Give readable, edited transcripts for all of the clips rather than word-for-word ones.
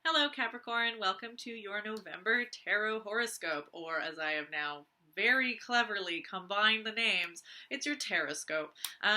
Hello, Capricorn. Welcome to your November Tarot horoscope, or as I have now very cleverly combined the names, it's your Tarotscope.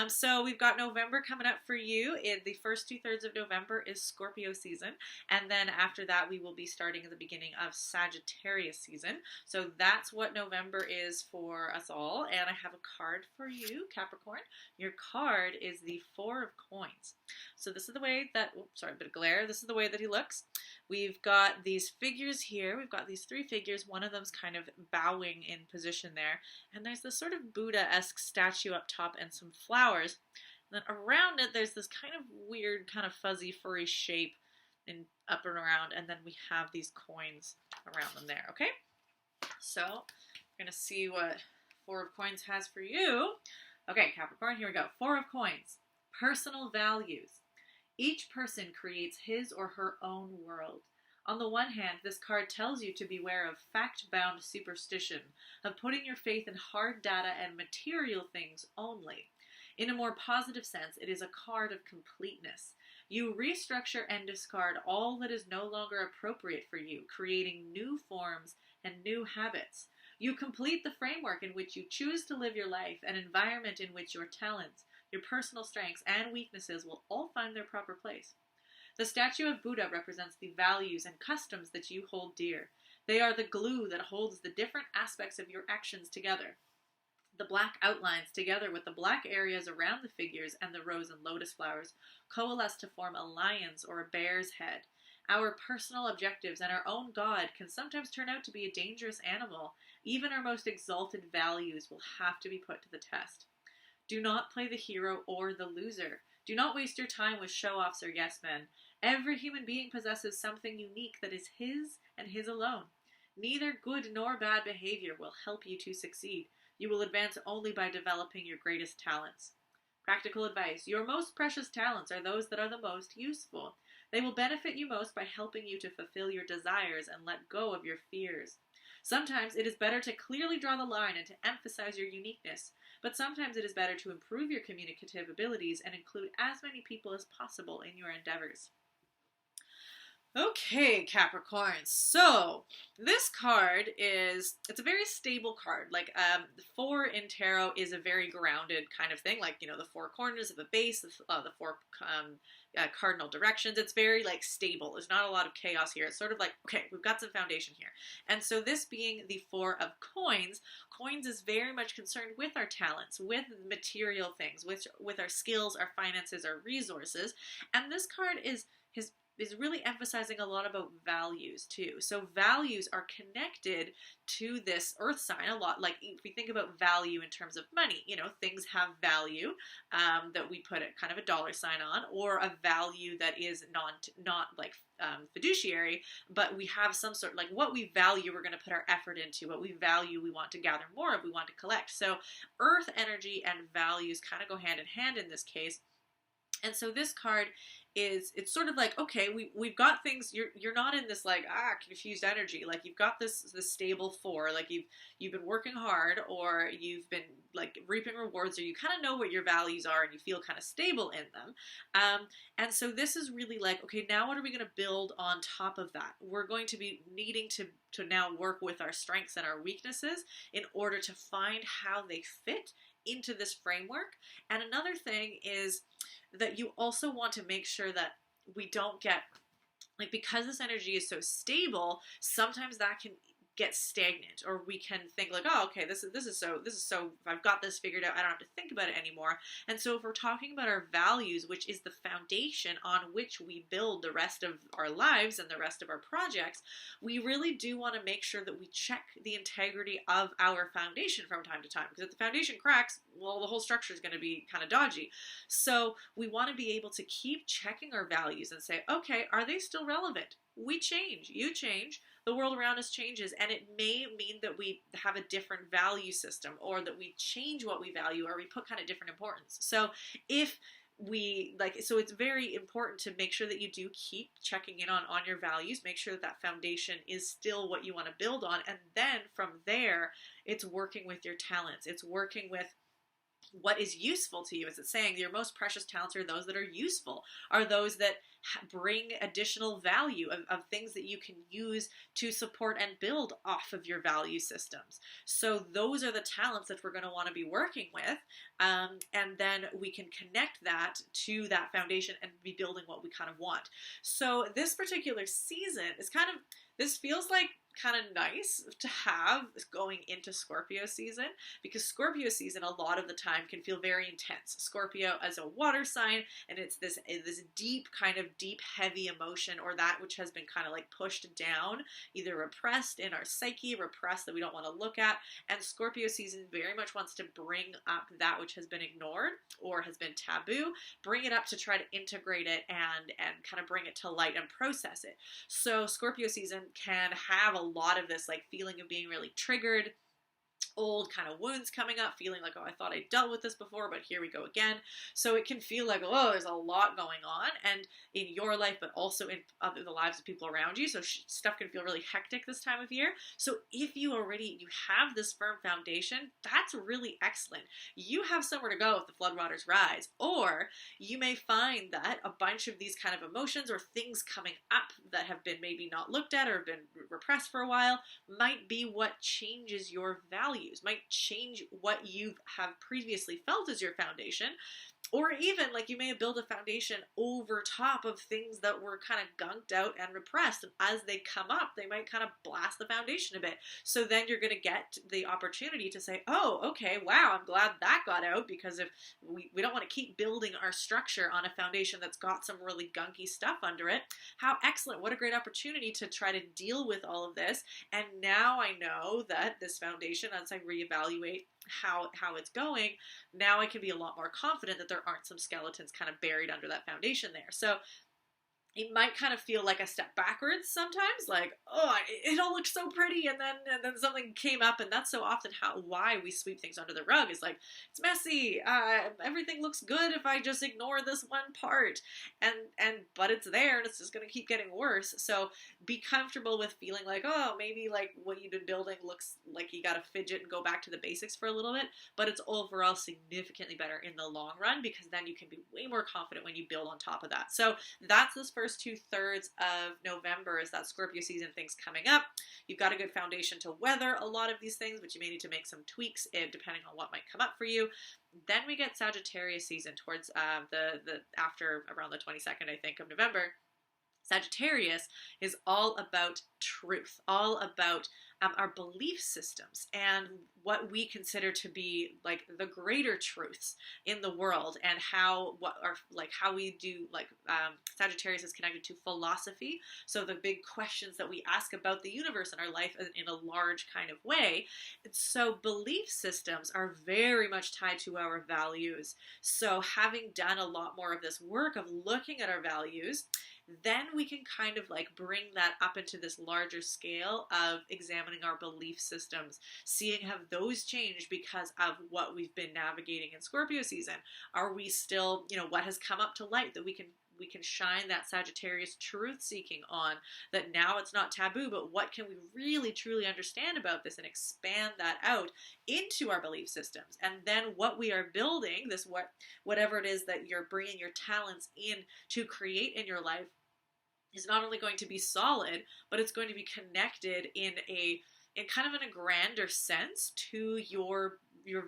So we've got November coming up for you. The first 2/3 of November is Scorpio season, and then after that we will be starting at the beginning of Sagittarius season. So that's what November is for us all, and I have a card for you, Capricorn. Your card is the Four of Coins. So this is the way that, oops, sorry, a bit of glare. This is the way that he looks. We've got these figures here. We've got these three figures. One of them's kind of bowing in position there. And there's this sort of Buddha-esque statue up top and some flowers. And then around it, there's this kind of weird, kind of fuzzy, furry shape in up and around. And then we have these coins around them there, okay? So we're going to see what Four of Coins has for you. Okay, Capricorn, here we go. Four of Coins. Personal values. Each person creates his or her own world. On the one hand, this card tells you to beware of fact-bound superstition, of putting your faith in hard data and material things only. In a more positive sense, it is a card of completeness. You restructure and discard all that is no longer appropriate for you, creating new forms and new habits. You complete the framework in which you choose to live your life, an environment in which your talents, your personal strengths and weaknesses will all find their proper place. The statue of Buddha represents the values and customs that you hold dear. They are the glue that holds the different aspects of your actions together. The black outlines, together with the black areas around the figures and the rose and lotus flowers, coalesce to form a lion's or a bear's head. Our personal objectives and our own God can sometimes turn out to be a dangerous animal. Even our most exalted values will have to be put to the test. Do not play the hero or the loser. Do not waste your time with show-offs or yes-men. Every human being possesses something unique that is his and his alone. Neither good nor bad behavior will help you to succeed. You will advance only by developing your greatest talents. Practical advice. Your most precious talents are those that are the most useful. They will benefit you most by helping you to fulfill your desires and let go of your fears. Sometimes it is better to clearly draw the line and to emphasize your uniqueness, but sometimes it is better to improve your communicative abilities and include as many people as possible in your endeavors. Okay, Capricorn, so this card it's a very stable card. Like, the four in tarot is a very grounded kind of thing. Like, you know, the four corners of the base, the four cardinal directions. It's very, like, stable. There's not a lot of chaos here. It's sort of like, okay, we've got some foundation here. And so this being the Four of Coins, coins is very much concerned with our talents, with material things, with our skills, our finances, our resources. And this card is really emphasizing a lot about values too. So values are connected to this earth sign a lot. Like, if we think about value in terms of money, you know, things have value that we put a kind of a dollar sign on, or a value that is not like fiduciary, but we have some sort, like, what we value we're going to put our effort into, what we value we want to gather more of, we want to collect. So earth energy and values kind of go hand in hand in this case. And so this card it's sort of like, okay, we've got things, you're not in this like confused energy. Like, you've got this stable four, like you've been working hard, or you've been like reaping rewards, or you kind of know what your values are and you feel kind of stable in them. And so this is really like, okay, now what are we going to build on top of that? We're going to be needing to now work with our strengths and our weaknesses in order to find how they fit into this framework. And another thing is that you also want to make sure that we don't get, like, because this energy is so stable, sometimes that can get stagnant, or we can think like, oh, okay, this is so I've got this figured out, I don't have to think about it anymore. And so if we're talking about our values, which is the foundation on which we build the rest of our lives and the rest of our projects, we really do want to make sure that we check the integrity of our foundation from time to time, because if the foundation cracks, well, the whole structure is going to be kind of dodgy. So we want to be able to keep checking our values and say, okay, are they still relevant? We change, you change, the world around us changes, and it may mean that we have a different value system, or that we change what we value, or we put kind of different importance. So if so it's very important to make sure that you do keep checking in on your values, make sure that that foundation is still what you want to build on, and then from there, it's working with your talents, it's working with what is useful to you. Is it saying your most precious talents are those that are useful, are those that bring additional value, of things that you can use to support and build off of your value systems. So those are the talents that we're going to want to be working with, and then we can connect that to that foundation and be building what we kind of want. So this particular season is kind of, this feels like kind of nice to have going into Scorpio season, because Scorpio season a lot of the time can feel very intense. Scorpio as a water sign, and it's this deep kind of deep heavy emotion, or that which has been kind of like pushed down, either repressed in our psyche, repressed that we don't want to look at. And Scorpio season very much wants to bring up that which has been ignored or has been taboo, bring it up to try to integrate it and kind of bring it to light and process it. So Scorpio season can have a lot of this like feeling of being really triggered, old kind of wounds coming up, feeling like, oh, I thought I dealt with this before, but here we go again. So it can feel like, oh, there's a lot going on, and in your life, but also in the lives of people around you. So stuff can feel really hectic this time of year. So if you have this firm foundation, that's really excellent. You have somewhere to go if the floodwaters rise, or you may find that a bunch of these kind of emotions or things coming up that have been maybe not looked at or have been repressed for a while might be what changes your values, might change what you have previously felt as your foundation. Or even like you may have built a foundation over top of things that were kind of gunked out and repressed. And as they come up, they might kind of blast the foundation a bit. So then you're going to get the opportunity to say, oh, okay, wow, I'm glad that got out, because if we don't want to keep building our structure on a foundation that's got some really gunky stuff under it. How excellent. What a great opportunity to try to deal with all of this. And now I know that this foundation, as I reevaluate how it's going, now I can be a lot more confident that there aren't some skeletons kind of buried under that foundation there. So it might kind of feel like a step backwards sometimes, like, oh, it all looked so pretty, and then something came up, and that's so often why we sweep things under the rug, is like, it's messy, everything looks good if I just ignore this one part, but it's there, and it's just going to keep getting worse. So be comfortable with feeling like, oh, maybe like what you've been building looks like you got to fidget and go back to the basics for a little bit, but it's overall significantly better in the long run, because then you can be way more confident when you build on top of that. So that's this first 2/3 of November, is that Scorpio season things coming up. You've got a good foundation to weather a lot of these things, but you may need to make some tweaks depending on what might come up for you. Then we get Sagittarius season towards the after around the 22nd, I think, of November. Sagittarius is all about truth, all about our belief systems and what we consider to be like the greater truths in the world, and how we do, like, Sagittarius is connected to philosophy. So the big questions that we ask about the universe and our life in a large kind of way. So belief systems are very much tied to our values. So having done a lot more of this work of looking at our values, then we can kind of like bring that up into this larger scale of examining our belief systems, seeing have those changed because of what we've been navigating in Scorpio season. Are we still, what has come up to light that we can shine that Sagittarius truth seeking on, that now it's not taboo, but what can we really truly understand about this, and expand that out into our belief systems. And then what we are building, whatever it is that you're bringing your talents in to create in your life, is not only going to be solid, but it's going to be connected in kind of in a grander sense to your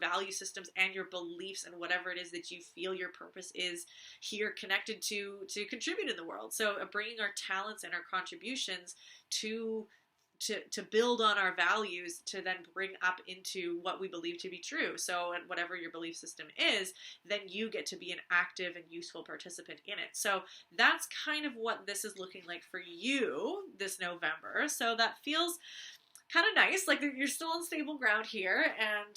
value systems and your beliefs, and whatever it is that you feel your purpose is here connected to contribute in the world. So bringing our talents and our contributions to build on our values, to then bring up into what we believe to be true. So, and whatever your belief system is, then you get to be an active and useful participant in it. So that's kind of what this is looking like for you this November. So that feels kind of nice, like you're still on stable ground here, and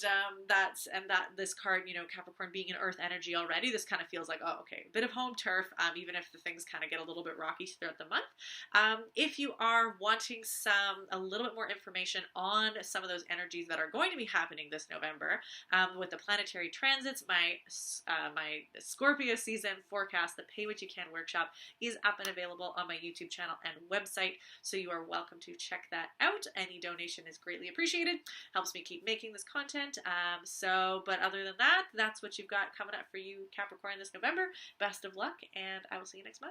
this card, Capricorn being an earth energy already, this kind of feels like, oh, okay, a bit of home turf, even if the things kind of get a little bit rocky throughout the month. If you are wanting a little bit more information on some of those energies that are going to be happening this November, with the planetary transits, my Scorpio season forecast, the Pay What You Can workshop, is up and available on my YouTube channel and website, so you are welcome to check that out. Any donation donation is greatly appreciated. Helps me keep making this content. But other than that, that's what you've got coming up for you, Capricorn, this November. Best of luck, and I will see you next month.